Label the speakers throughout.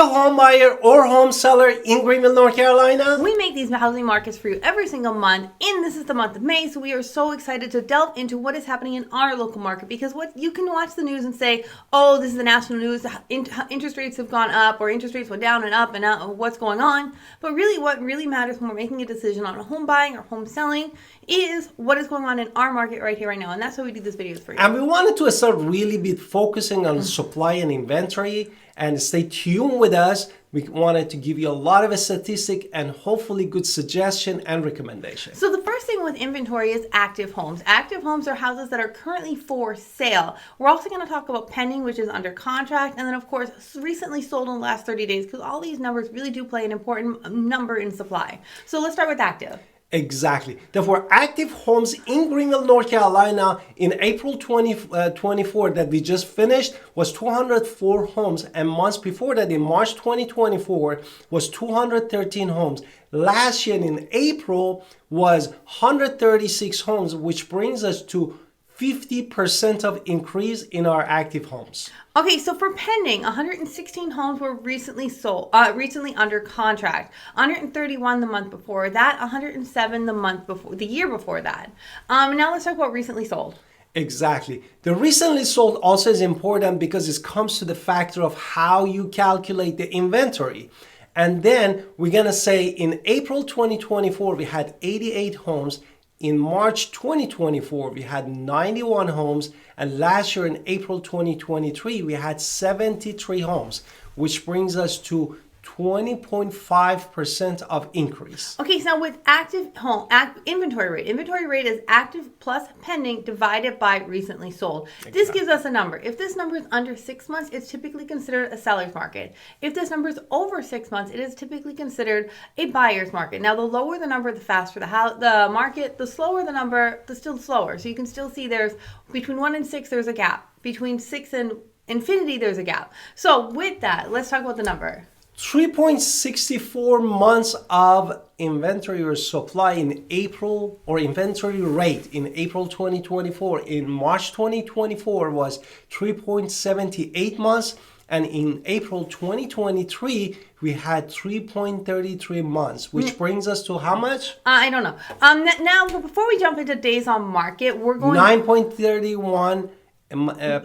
Speaker 1: you a home buyer or home seller in Greenville, North Carolina?
Speaker 2: We make these housing markets for you every single month, and this is the month of May, so we are so excited to delve into what is happening in our local market, because what you can watch the news and say, oh, this is the national news, interest rates have gone up, or interest rates went down and up, what's going on? But really, what really matters when we're making a decision on a home buying or home selling is what is going on in our market right here, right now, and that's why we do this videos for you.
Speaker 1: And we wanted to start really be focusing on supply and inventory, and stay tuned with us. We wanted to give you a lot of a statistic and hopefully good suggestion and recommendation.
Speaker 2: So the first thing with inventory is active homes. Active homes are houses that are currently for sale. We're also going to talk about pending, which is under contract, and then of course recently sold in the last 30 days, because all these numbers really do play an important number in supply. So let's start with active.
Speaker 1: Exactly. Therefore, active homes in Greenville, North Carolina in April 2024 that we just finished was 204 homes, and months before that in March 2024 was 213 homes. Last year in April was 136 homes, which brings us to 50% of increase in our active homes.
Speaker 2: Okay, so for pending, 116 homes were recently sold, recently under contract. 131 the month before that, 107 the year before that. Now let's talk about recently sold.
Speaker 1: Exactly. The recently sold also is important because it comes to the factor of how you calculate the inventory. And then we're going to say in April 2024, we had 88 homes. In March 2024, we had 91 homes, and last year in April 2023, we had 73 homes, which brings us to 20.5% of increase.
Speaker 2: Okay, so now with active home inventory rate is active plus pending divided by recently sold. Exactly. This gives us a number. If this number is under 6 months, it's typically considered a seller's market. If this number is over 6 months, it is typically considered a buyer's market. Now, the lower the number, the faster the market. The slower the number, the still slower. So you can still see there's between 1 and 6, there's a gap. Between 6 and infinity, there's a gap. So with that, let's talk about the number.
Speaker 1: 3.64 months of inventory or supply in April, or inventory rate in April 2024. In March 2024 was 3.78 months, and in April 2023 we had 3.33 months, which brings us to how much?
Speaker 2: I don't know. Now, before we jump into days on market, we're going
Speaker 1: 9.31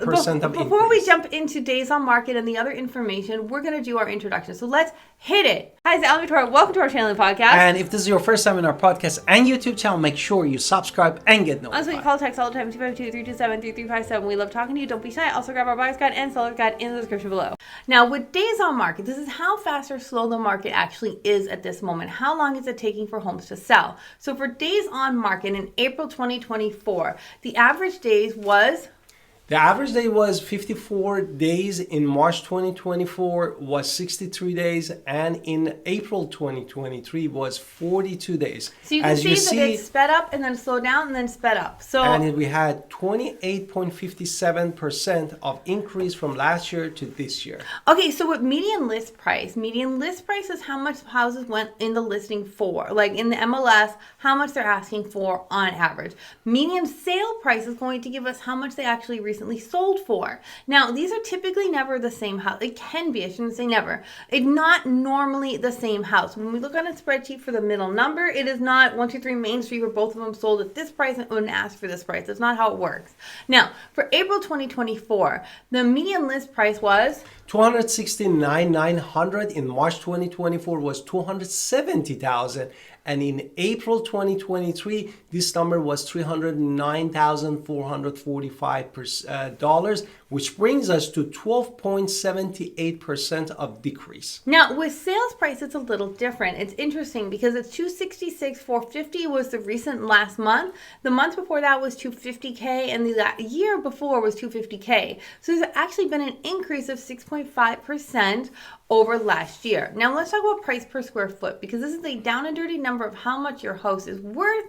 Speaker 1: percent of
Speaker 2: Before
Speaker 1: increase.
Speaker 2: we jump into days on market and the other information, we're going to do our introduction. So let's hit it. Hi, it's Alan Victoria. Welcome to our channel and podcast.
Speaker 1: And if this is your first time in our podcast and YouTube channel, make sure you subscribe and get notified.
Speaker 2: Also, you call text all the time, 252-327-3357. We love talking to you. Don't be shy. Also, grab our buyer's guide and seller's guide in the description below. Now, with days on market, this is how fast or slow the market actually is at this moment. How long is it taking for homes to sell? So for days on market in April 2024, the average days was...
Speaker 1: The average day was 54 days. In March 2024 was 63 days, and in April 2023 was 42 days.
Speaker 2: So you can see that it sped up and then slowed down and then sped up. So
Speaker 1: and we had 28.57% of increase from last year to this year.
Speaker 2: Okay, so with median list price is how much houses went in the listing for, like in the MLS, how much they're asking for on average. Median sale price is going to give us how much they actually recently sold for. Now, these are typically never the same house. It can be, I shouldn't say never. It's not normally the same house. When we look on a spreadsheet for the middle number, it is not 123 Main Street where both of them sold at this price and asked for this price. That's not how it works. Now, for April 2024, the median list price was
Speaker 1: $269,900. In March 2024 was $270,000, and in April 2023 this number was $309,445, which brings us to 12.78% of decrease.
Speaker 2: Now with sales price, it's a little different. It's interesting because it's $266,450 was the recent last month. The month before that was $250K, and the year before was $250K. So there's actually been an increase of 6.5% over last year. Now let's talk about price per square foot, because this is a down and dirty number of how much your house is worth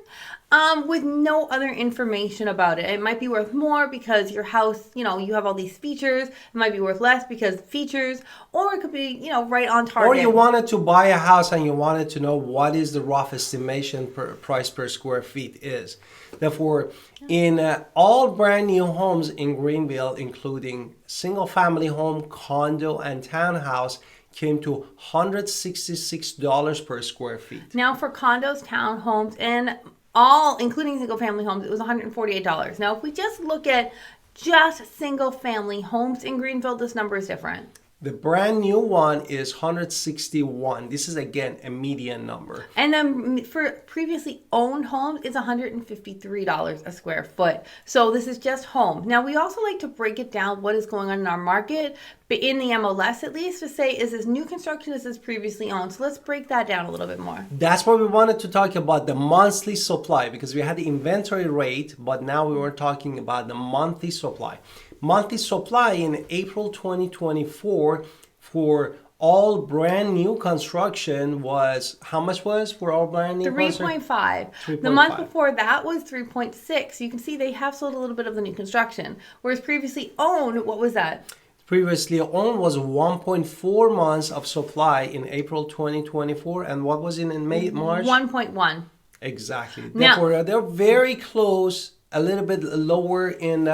Speaker 2: with no other information about it. It might be worth more because your house, you have all these features. It might be worth less because features, or it could be, right on target.
Speaker 1: Or you wanted to buy a house and you wanted to know what is the rough estimation per price per square feet is. Therefore, in all brand new homes in Greenville, including single family home, condo, and townhouse, came to $166 per square feet.
Speaker 2: Now for condos, townhomes, and all, including single family homes, it was $148. Now if we just look at just single family homes in Greenville, this number is different.
Speaker 1: The brand new one is $161. This is again a median number.
Speaker 2: And then for previously owned homes, it's $153 a square foot. So this is just homes. Now we also like to break it down what is going on in our market, but in the MLS at least, to say, is this new construction, is this previously owned? So let's break that down a little bit more.
Speaker 1: That's why we wanted to talk about the monthly supply, because we had the inventory rate, but now we were talking about the monthly supply. Monthly supply in April 2024 for all brand new construction was, how much was for all brand new
Speaker 2: 3.5. The month before that was 3.6. You can see they have sold a little bit of the new construction. Whereas previously owned, what was that?
Speaker 1: Previously owned was 1.4 months of supply in April 2024. And what was it in March?
Speaker 2: 1.1.
Speaker 1: Exactly.
Speaker 2: Now,
Speaker 1: Therefore, they're very close, a little bit lower in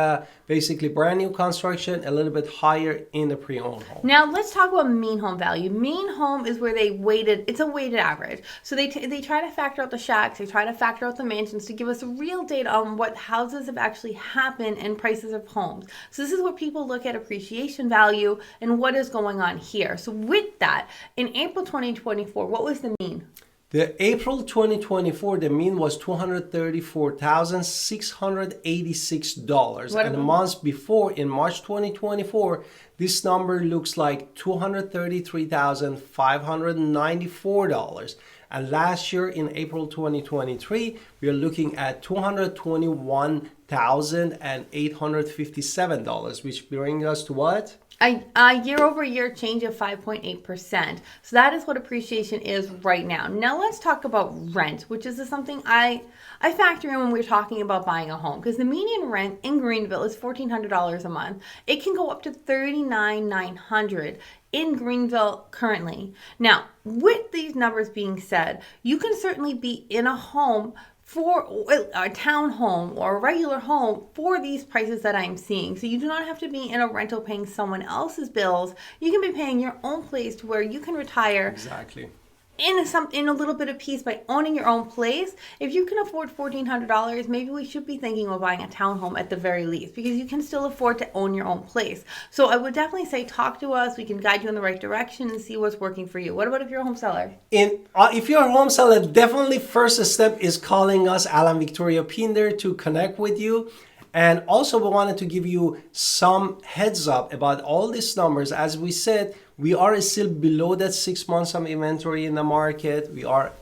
Speaker 1: basically brand new construction, a little bit higher in the pre-owned home.
Speaker 2: now let's talk about mean home value. Mean home is where they weighted, it's a weighted average. So they try to factor out the shacks, they try to factor out the mansions to give us real data on what houses have actually happened and prices of homes. So this is where people look at appreciation value and what is going on here. So with that, in April 2024, what was the mean?
Speaker 1: The April 2024, the mean was $234,686. And the months before, in March 2024, this number looks like $233,594. And last year, in April 2023, we are looking at $221,857, which brings us to what?
Speaker 2: A year-over-year change of 5.8%. So that is what appreciation is right now. Now let's talk about rent, which is something I factor in when we're talking about buying a home, because the median rent in Greenville is $1,400 a month. It can go up to $39,900 in Greenville currently. Now, with these numbers being said, you can certainly be in a home for a townhome or a regular home for these prices that I'm seeing. So you do not have to be in a rental paying someone else's bills. You can be paying your own place to where you can retire.
Speaker 1: Exactly.
Speaker 2: In a little bit of peace by owning your own place. If you can afford $1,400, maybe we should be thinking of buying a townhome at the very least, because you can still afford to own your own place. So I would definitely say talk to us. We can guide you in the right direction and see what's working for you. What about if you're a home seller?
Speaker 1: If you're a home seller, definitely first step is calling us, Alan Victoria Pinder, to connect with you. And also we wanted to give you some heads up about all these numbers. As we said, we are still below that 6 months of inventory in the market. We are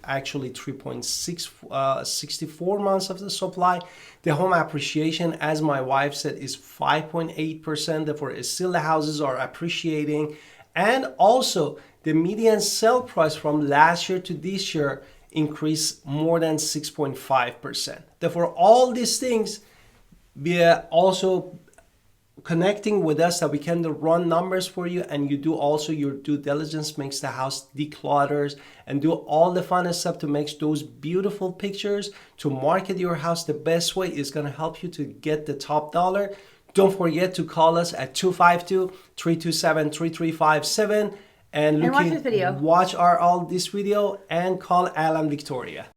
Speaker 1: actually 3.64 months of the supply. The home appreciation, as my wife said, is 5.8%. Therefore, still the houses are appreciating. And also the median sale price from last year to this year increased more than 6.5%. Therefore, all these things, we are also connecting with us that we can run numbers for you, and you do also your due diligence, makes the house declutters, and do all the fun stuff to make those beautiful pictures. To market your house the best way is going to help you to get the top dollar. Don't forget to call us at 252-327-3357 and
Speaker 2: watch this video.
Speaker 1: Watch this video and call Alan Victoria.